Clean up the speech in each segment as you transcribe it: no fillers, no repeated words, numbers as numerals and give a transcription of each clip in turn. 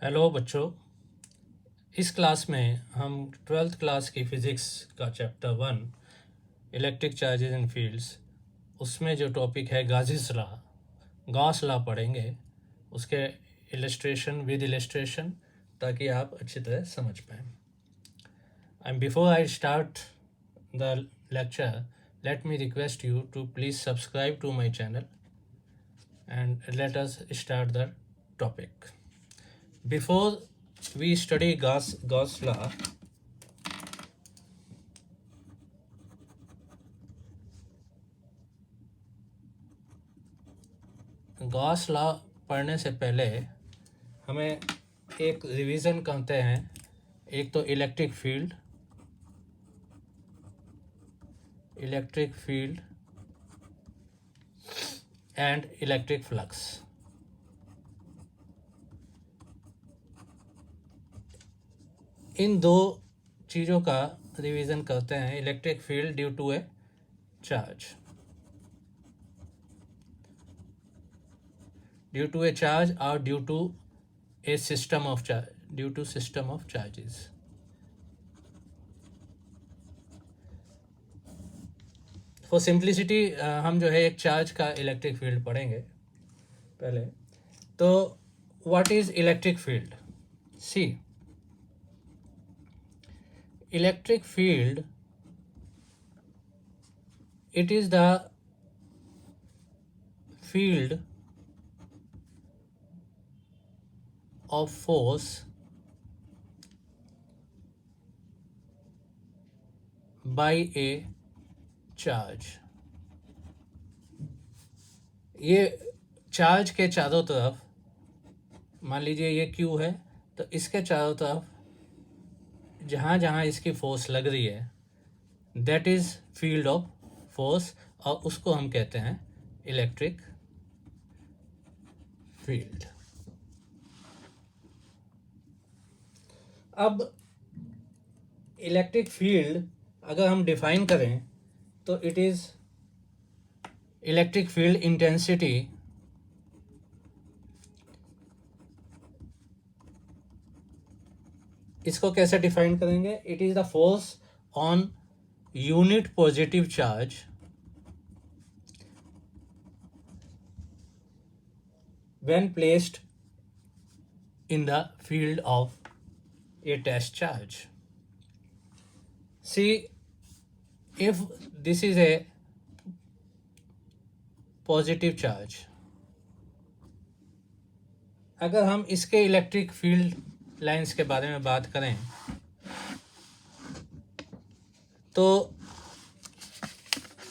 Hello बच्चों, इस class में हम 12th क्लास की फ़िज़िक्स का chapter 1 electric charges and fields उसमें जो टॉपिक है गॉस लॉ पढ़ेंगे। उसके इलस्ट्रेशन विद इलस्ट्रेशन ताकि आप अच्छी तरह समझ पाएँ। And before I start the lecture, let me request you to please subscribe to my channel and let us start the topic. Before we study Gauss law, Gauss law पढ़ने से पहले हमें एक रिवीजन करते हैं। एक तो electric field and electric flux. इन दो चीज़ों का रिवीजन करते हैं। Electric field due to a charge और due to a system of charges. For simplicity हम जो है एक चार्ज का इलेक्ट्रिक फील्ड पढ़ेंगे पहले। तो what is electric field? See, electric field, it is the field of force by a charge। ये चार्ज के चारों तरफ, मान लीजिए ये Q है, तो इसके चारों तरफ जहाँ जहाँ इसकी फोर्स लग रही है that is field of force, और उसको हम कहते हैं इलेक्ट्रिक फील्ड। अब इलेक्ट्रिक फील्ड अगर हम डिफाइन करें तो it is electric field intensity इसको कैसे डिफाइन करेंगे? It is the force on unit positive charge when placed in the field of a test charge. See, if this is a positive charge, अगर हम इसके electric field lines के बारे में बात करें तो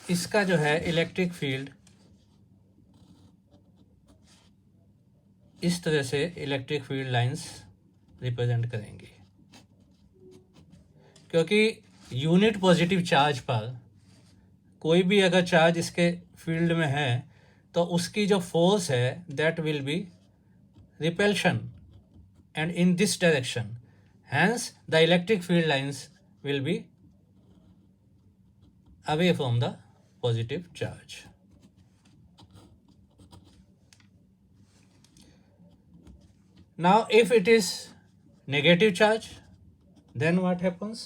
इसका जो है इलेक्ट्रिक फील्ड इस तरह से इलेक्ट्रिक फील्ड लाइंस रिप्रेजेंट करेंगी, क्योंकि यूनिट पॉजिटिव चार्ज पर कोई भी अगर चार्ज इसके फील्ड में है तो उसकी जो फोर्स है that will be repulsion and in this direction, hence the electric field lines will be away from the positive charge. Now if it is negative charge, then what happens?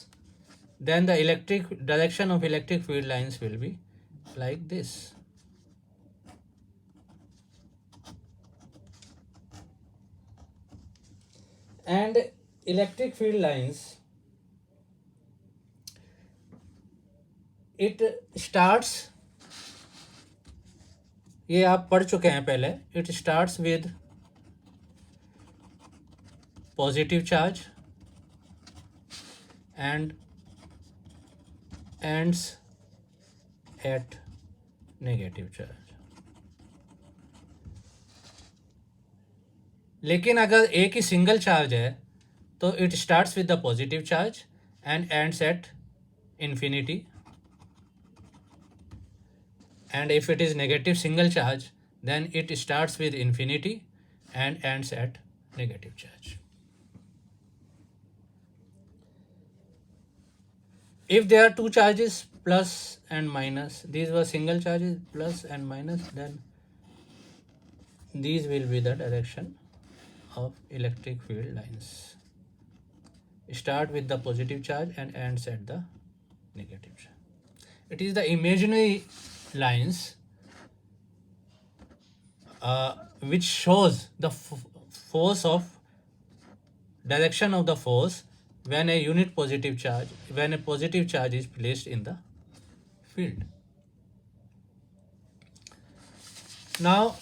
Then the electric direction of electric field lines will be like this. And electric field lines, it starts, ये आप पढ़ चुके हैं पहले, it starts with positive charge and ends at negative charge। लेकिन अगर एक ही single charge है तो it starts with the positive charge and ends at infinity, and if it is negative single charge then it starts with infinity and ends at negative charge. If there are two charges plus and minus, these were single charges plus and minus, then these will be the direction of electric field lines. Start with the positive charge and ends at the negative charge. It is the imaginary lines which shows the force of direction of the force when a positive charge is placed in the field. Now,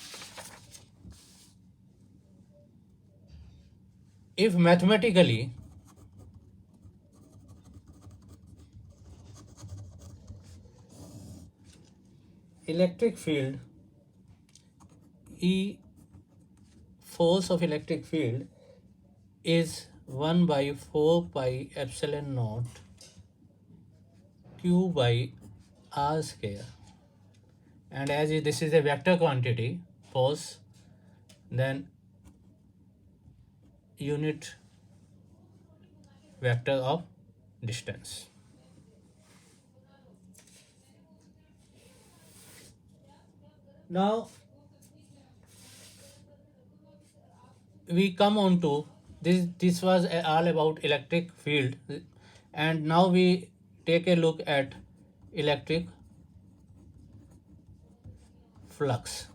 if mathematically electric field E, force of electric field is 1 by 4 pi epsilon naught q by r square, and as this is a vector quantity force, then unit vector of distance. Now we come on to this was all about electric field, and now we take a look at electric flux.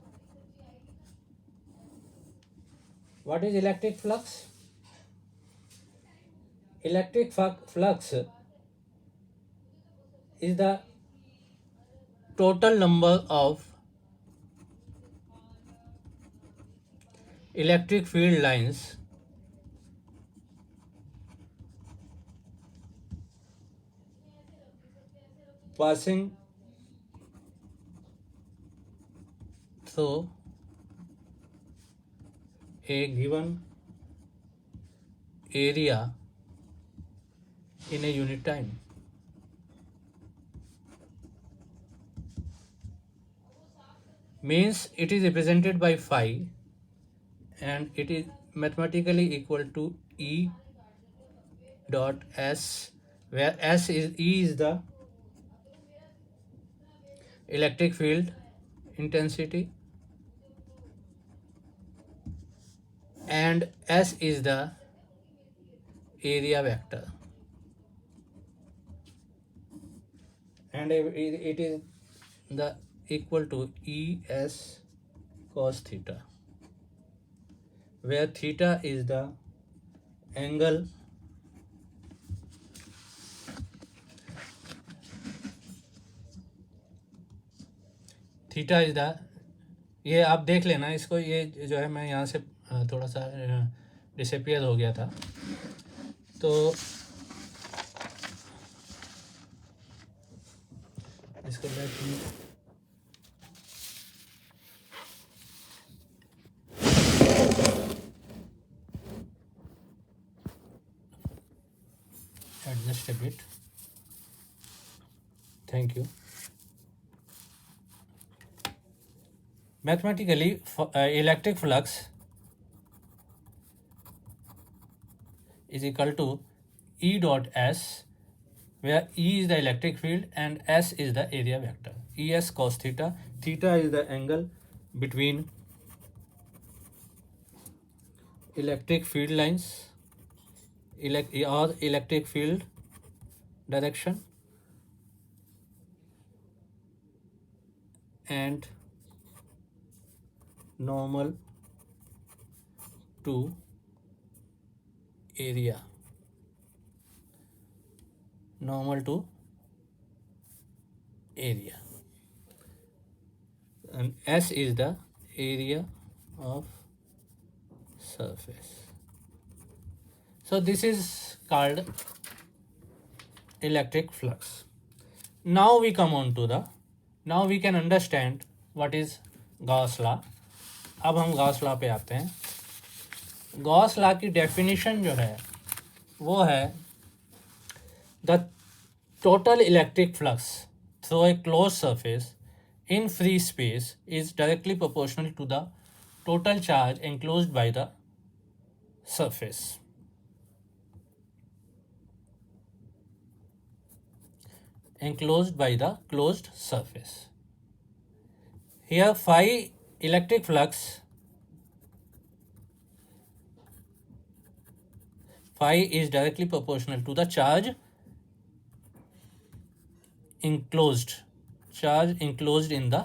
What is electric flux? Electric flux is the total number of electric field lines passing through a given area in a unit time. Means it is represented by phi, and it is mathematically equal to E dot S, where E is the electric field intensity and S is the area vector, and it is the equal to ES cos theta, where theta is the angle theta is the, ये आप देख लेना इसको, ये जो है मैं यहाँ से थोड़ा सा डिसअपियर हो गया था, तो इसको adjust a bit. Thank you. Mathematically, electric flux is equal to E dot S, where E is the electric field and S is the area vector. ES cos theta, theta is the angle between electric field lines or electric field direction and normal to area, and S is the area of surface. So this is called electric flux. Now we come on to now we can understand what is Gauss law. अब हम Gauss law पे आते हैं। Gauss law की definition जो है वो है the total electric flux through a close surface in free space is directly proportional to the total charge enclosed by the surface. Enclosed by the closed surface. Here phi electric flux phi is directly proportional to the charge enclosed in the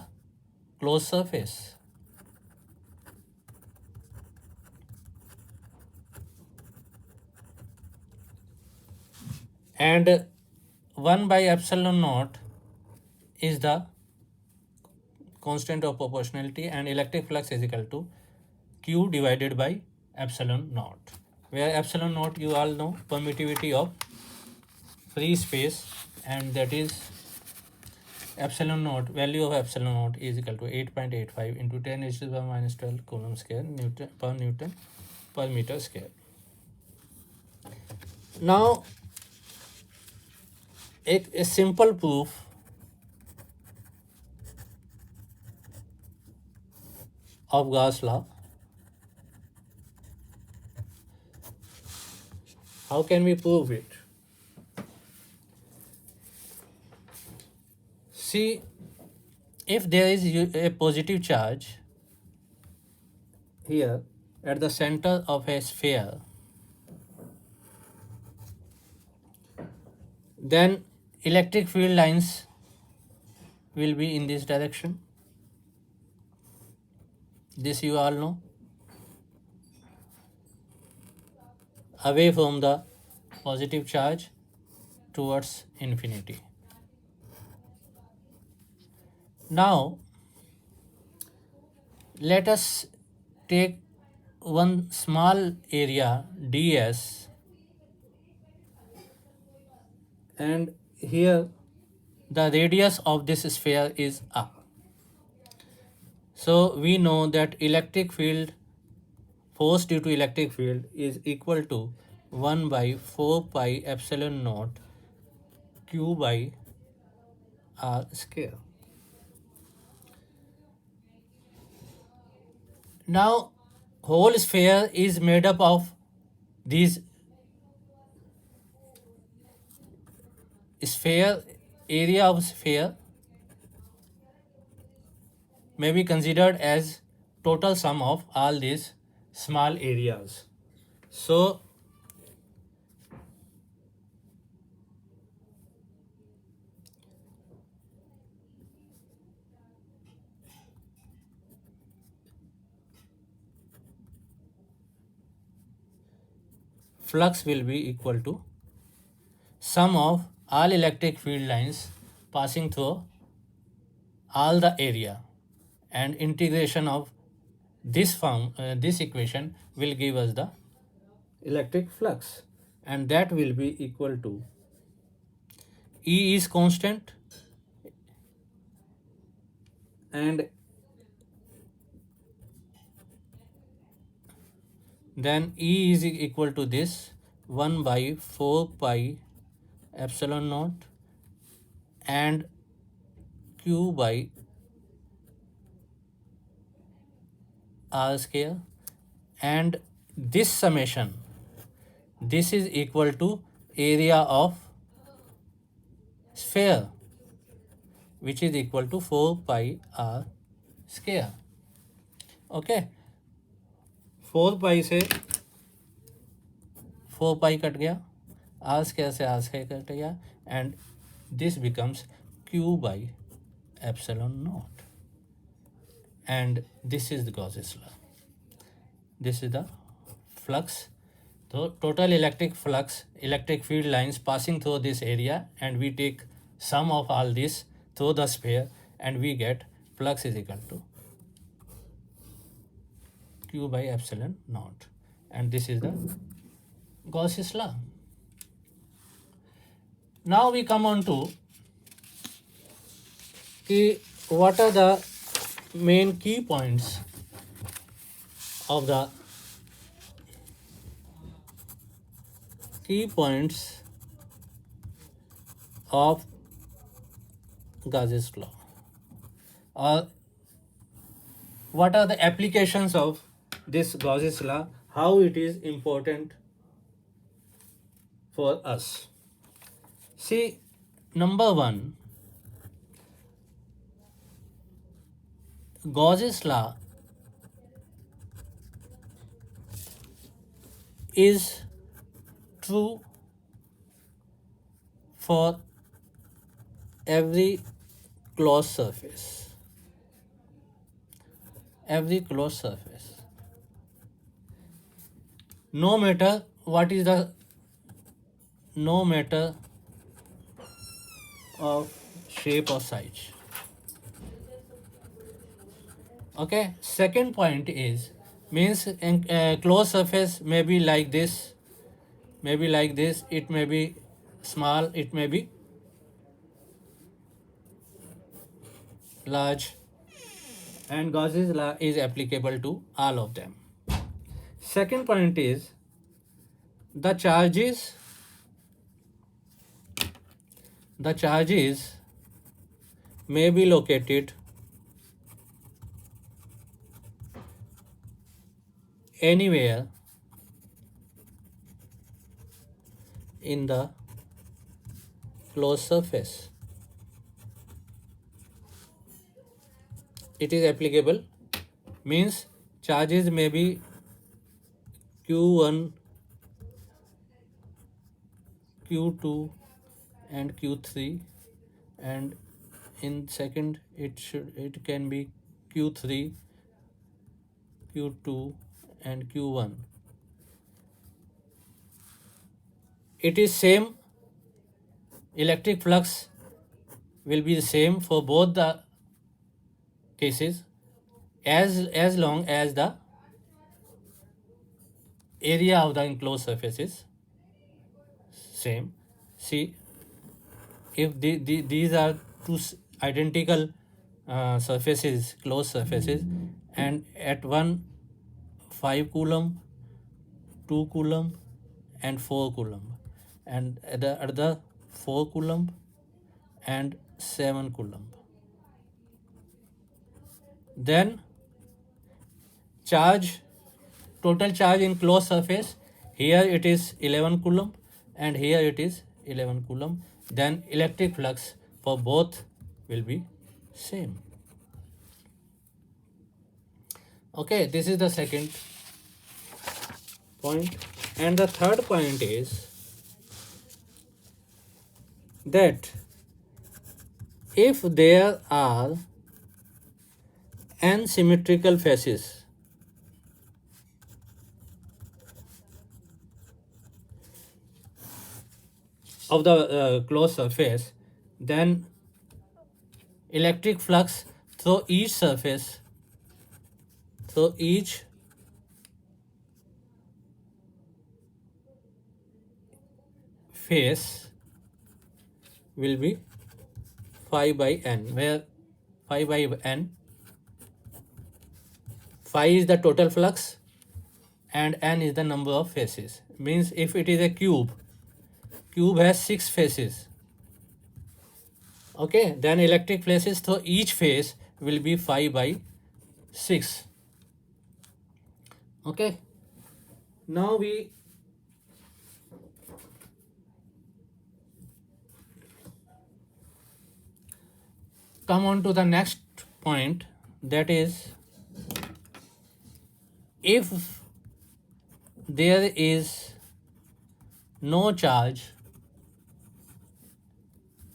closed surface. And 1 by epsilon naught is the constant of proportionality, and electric flux is equal to Q divided by epsilon naught, where epsilon naught, you all know, permittivity of free space, and that is epsilon naught, value of epsilon naught is equal to 8.85 into 10 raised to the power minus 12 Coulomb square Newton per meter square. Now, a simple proof of Gauss law. How can we prove it? See, if there is a positive charge here at the center of a sphere, then electric field lines will be in this direction. This you all know. Away from the positive charge towards infinity. Now, let us take one small area ds, and here the radius of this sphere is r. So we know that electric field, force due to electric field, is equal to 1 by 4 pi epsilon naught Q by r square. Now, whole sphere is made up of these sphere, area of sphere may be considered as total sum of all these small areas. So, flux will be equal to sum of all electric field lines passing through all the area, and integration of this form, this equation will give us the electric flux, and that will be equal to E is constant, and then E is equal to this 1 by 4 pi epsilon naught and Q by r square, and this summation, this is equal to area of sphere, which is equal to 4 pi r square. Okay, 4 pi से 4 pi cut गया, r square से r square cut गया, and this becomes Q by epsilon naught, and this is the Gauss's law. This is the flux. So total electric flux, electric field lines passing through this area, and we take sum of all this through the sphere, and we get flux is equal to Q by epsilon naught, and this is the Gauss's law. Now we come on to what are the main key points of the Gauss's law, or what are the applications of this Gauss's law, how it is important for us. See, number one, Gauss's law is true for every closed surface. Every closed surface. No matter what is the, no matter of shape or size. Okay. Second point is, means closed surface may be like this, maybe like this. It may be small, it may be large, and Gauss's law is applicable to all of them. Second point is, the charges may be located anywhere in the closed surface. It is applicable, means charges may be Q1, Q2 and Q3, and in second it can be Q3, Q2 and Q1. It is same, electric flux will be the same for both the cases as long as the area of the enclosed surface is same. See, if these are two identical surfaces, closed surfaces, and at one 5 Coulomb, 2 Coulomb and 4 Coulomb, and at the other 4 Coulomb and 7 Coulomb, then total charge in closed surface, here it is 11 Coulomb and here it is 11 Coulomb, then electric flux for both will be same. Okay, this is the second point. And the third point is that if there are n symmetrical faces of the closed surface, then electric flux through each surface, through each face will be phi by n, where phi by n, phi is the total flux and n is the number of faces. Means if it is a cube has 6 faces, okay, then electric flashes through each phase will be phi by 6. Okay, now we come on to the next point, that is, if there is no charge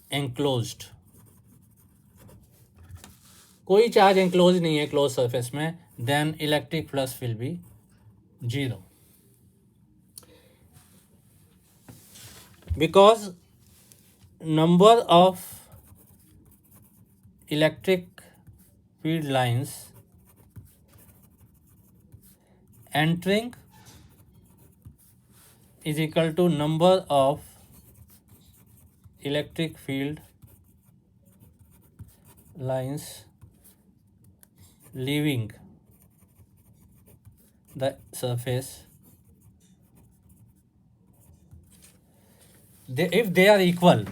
enclosed, कोई charge enclosed नहीं है closed surface में, then electric flux will be 0, because number of electric field lines entering is equal to number of electric field lines leaving the surface. If they are equal,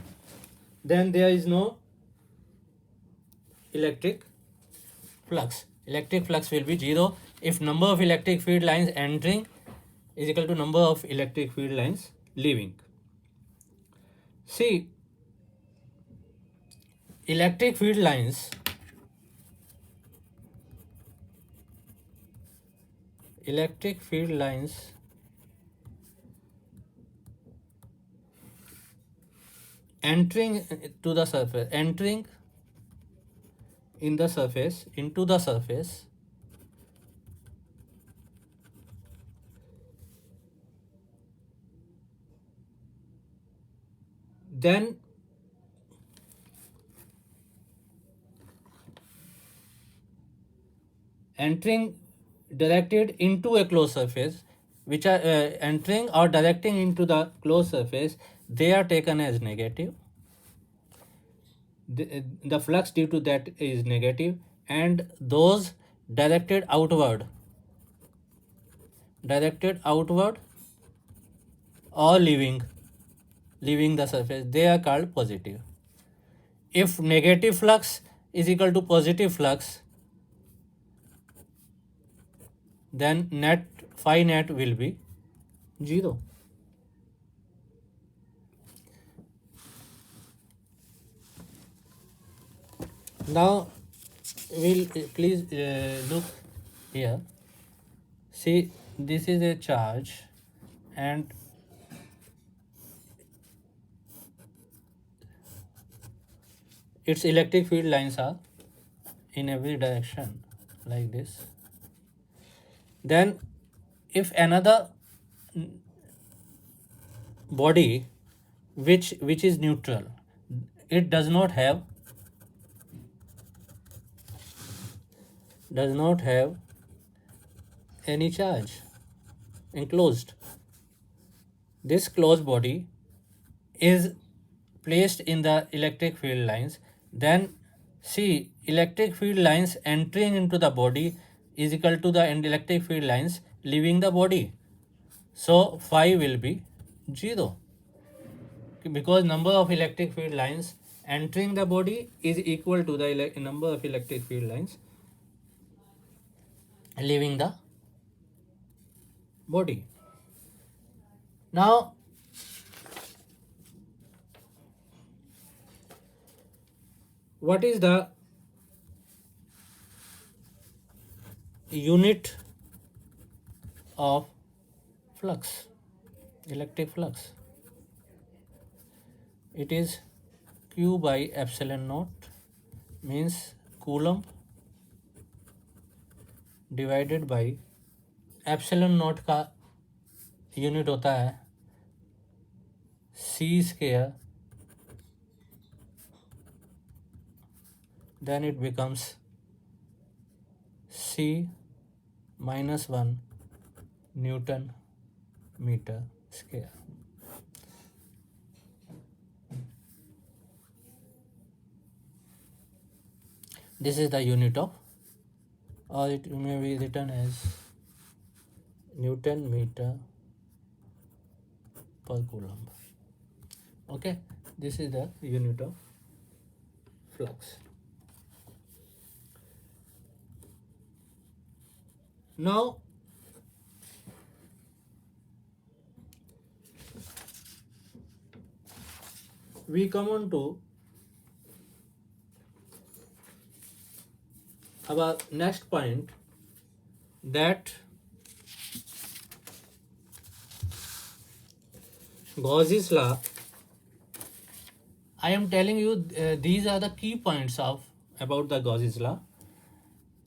then there is no electric flux. Electric flux will be 0 if number of electric field lines entering is equal to number of electric field lines leaving. See, electric field lines entering to the surface, entering in the surface, into the surface, then entering directed into a closed surface, which are entering or directing into the closed surface, they are taken as negative. The flux due to that is negative, and those directed outward or leaving the surface, they are called positive. If negative flux is equal to positive flux, then phi net will be 0. Now we'll please look here. See, this is a charge and its electric field lines are in every direction like this. Then if another body which is neutral, it does not have any charge enclosed, this closed body is placed in the electric field lines, then see, electric field lines entering into the body is equal to the electric field lines leaving the body. So phi will be 0, because number of electric field lines entering the body is equal to the number of electric field lines leaving the body. Now what is the unit of flux, electric flux? It is Q by epsilon naught, means Coulomb divided by epsilon not का unit होता है सी square, then it becomes C minus 1 Newton meter square. This is the unit of, or it may be written as Newton meter per coulomb. Okay, this is the unit of flux. Now we come on to our next point, that Gauss's law. I am telling you these are the key points about the Gauss's law.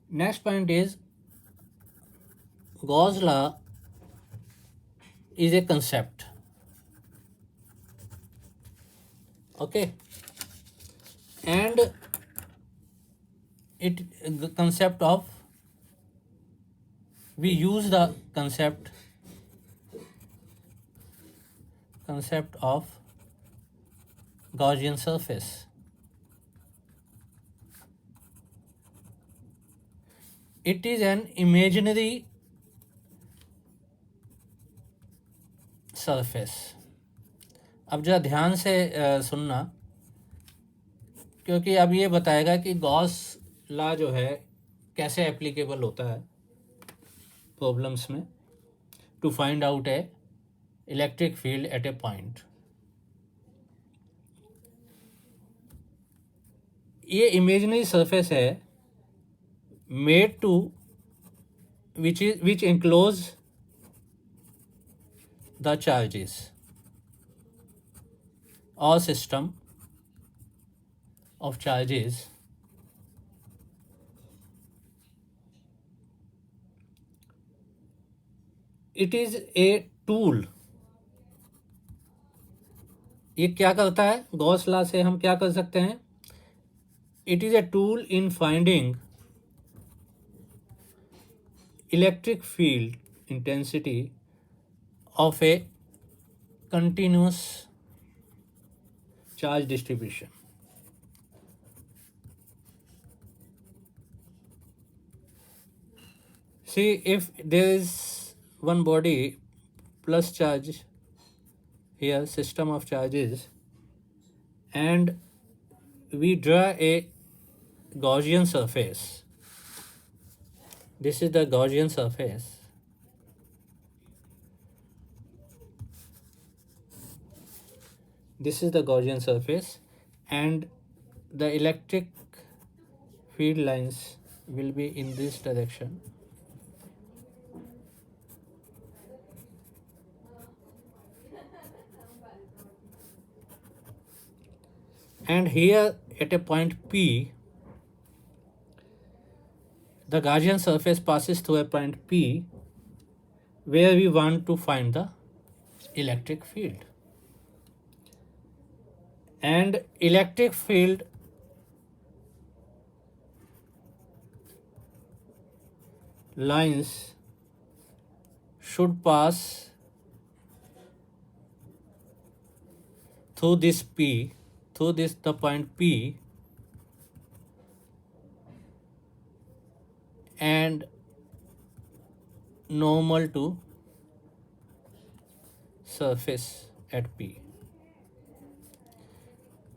Next point is Gauss law is a concept. Okay, and the concept of, we use the concept of Gaussian surface. It is an imaginary surface. अब जरा ध्यान से सुनना, क्योंकि अब ये बताएगा कि गॉस लॉ जो है कैसे एप्लीकेबल होता है प्रॉब्लम्स में, to find out a electric field at a point. ये इमेजिनरी सरफेस है made to which enclose the charges or system of charges it is a tool. ये क्या करता है? गॉस लॉ से हम क्या कर सकते हैं? It is a tool in finding electric field intensity of a continuous charge distribution. See, if there is one body plus charge here, system of charges, and we draw a Gaussian surface. This is the Gaussian surface. This is the Gaussian surface, and the electric field lines will be in this direction. And here at a point P, the Gaussian surface passes through a point P where we want to find the electric field. And electric field lines should pass through this P, through this the point P, and normal to surface at P.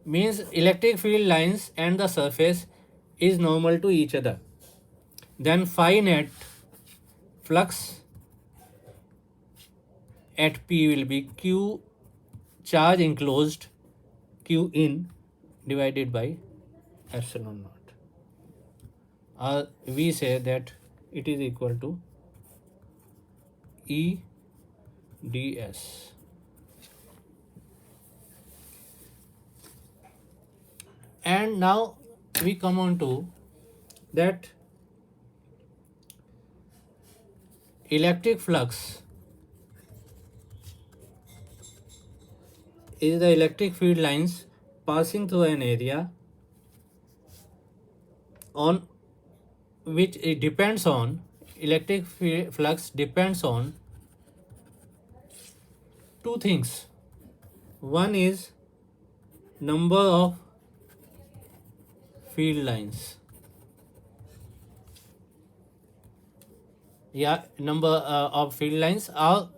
Means electric field lines and the surface is normal to each other. Then phi net flux at P will be Q charge enclosed Q in divided by epsilon naught. Or we say that it is equal to E ds. And now we come on to that electric flux is the electric field lines passing through an area on which it depends on, electric flux depends on two things. One is number of field lines, number of field lines or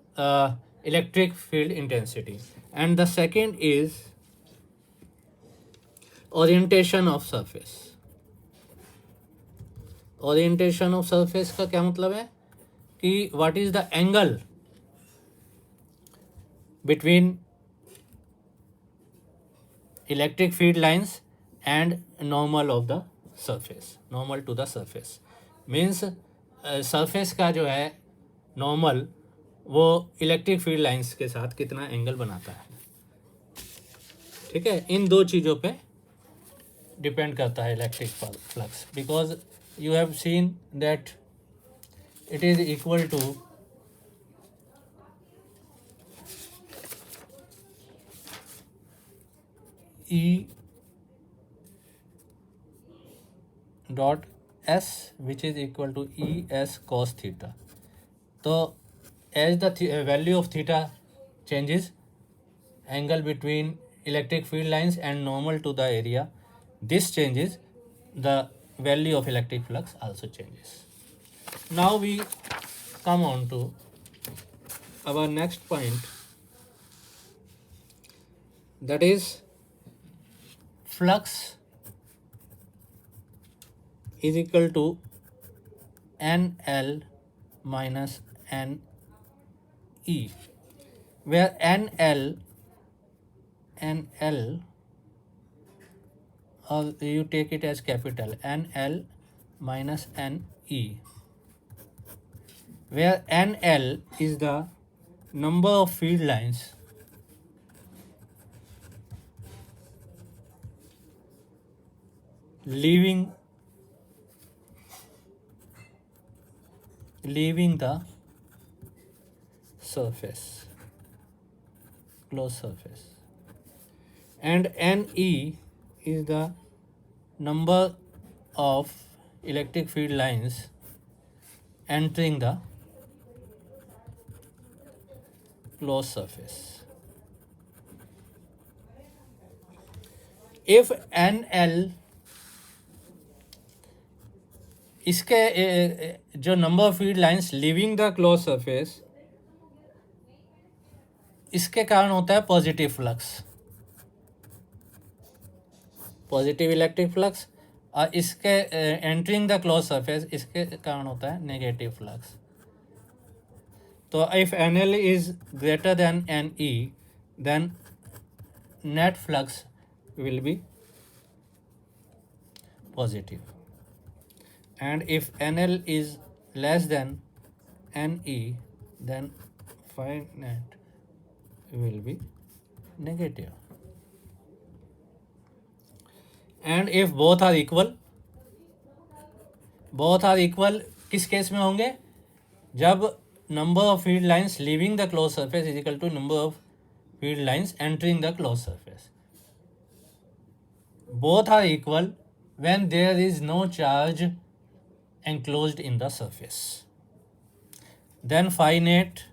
electric field intensity, and the second is orientation of surface. Orientation of surface का क्या मतलब है कि what is the angle between electric field lines and normal of the surface, normal to the surface means surface का जो है normal वो electric field lines के साथ कितना एंगल बनाता है. ठीक है, इन दो चीज़ों पे डिपेंड करता है electric flux, because you have seen that it is equal to E dot S, which is equal to E S cos theta. So as the value of theta changes, angle between electric field lines and normal to the area, this changes, the value of electric flux also changes. Now we come on to our next point, that is flux is equal to NL minus NE, where NL or you take it as capital NL minus NE, where NL is the number of field lines leaving the surface, closed surface, and Ne is the number of electric field lines entering the closed surface. If NL इसके जो number of field lines living the close surface, इसके कारण होता है positive flux, positive electric flux, और इसके entering the close surface इसके कारण होता है नेगेटिव फ्लक्स. तो if NL is greater than NE, then net flux will be positive, and if NL is less than NE, then phi net will be negative. And if both are equal, किस case में होंगे? जब number of field lines leaving the closed surface is equal to number of field lines entering the closed surface. Both are equal when there is no charge enclosed in the surface. Then phi net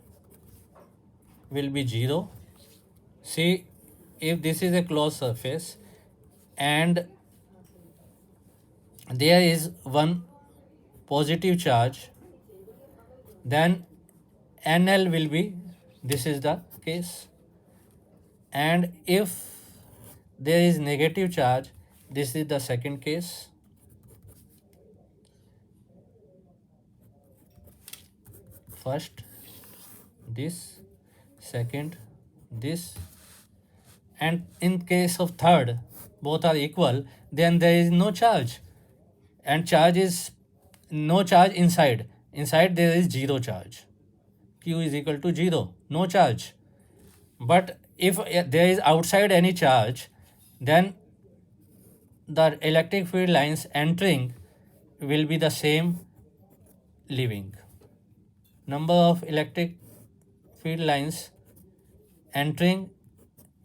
will be 0. See, if this is a closed surface and there is one positive charge, then NL will be, this is the case, and if there is negative charge, this is the second case. First this, second this, and in case of third both are equal, then there is no charge, and charge is no charge inside there is zero charge, Q is equal to 0, no charge. But if there is outside any charge, then the electric field lines entering will be the same leaving. Number of electric field lines entering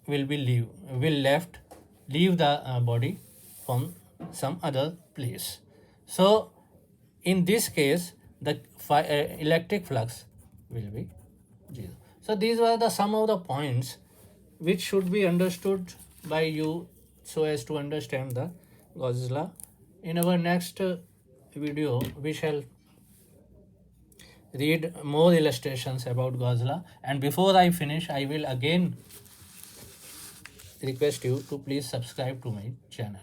will be leave the body from some other place. So in this case the electric flux will be 0. So these were the some of the points which should be understood by you so as to understand the Gauss law. In our next video we shall read more illustrations about Gauss law, and before I finish I will again request you to please subscribe to my channel.